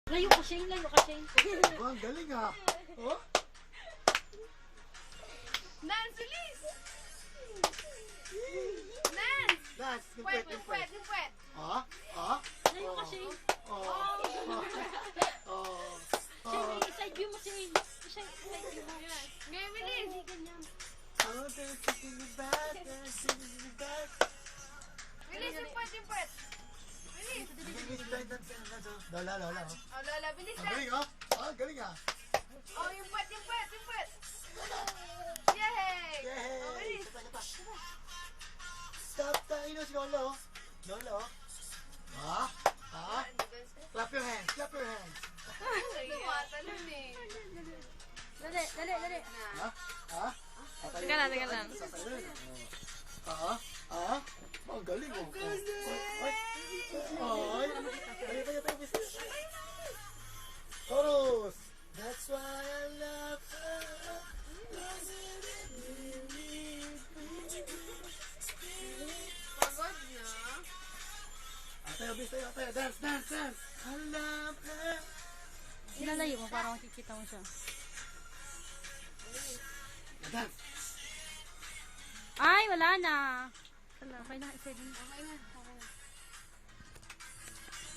Layo ka, Shane. Layo ka, Shane. Oh, ang galing ha. Oh? Nance, bilis! Nance! Dance, Puwet, yung puwet, yung puwet. Ah? Ah? Layo ka, Shane. Oh. Oh. Shane, side view mo, Shane. Side view mo. Ngayon, bilis! Hindi ganyan. Oh, dancing in the back, dancing in the back. Bilis, yung puwet, yung puwet. Bilis! Lola, lola. Oh, Lola, bilis Ang na. galing ha. Ah, galing ha. Oh, yung puwet, yung puwet, yung puwet. Yay! Yay! Oh, bilis. Stop tayo si Lola oh. Lola oh. Ah? Ah? Clap your hands, clap your hands. Tumatalon eh. Dali, dali, dali. Ha? Ha? Teka lang, teka lang. Ah? Ah? Oh, ang galing oh. Ay! Ay! Tayo, tayo, tayo. Chorus! That's why I love her. Pagod na. Tayo, bis tayo, tayo. Dance, dance, dance. I love her. Ilalayo mo para makikita mo siya. Dance. Ay, wala na. Wala, may na. Isa din. Okay na.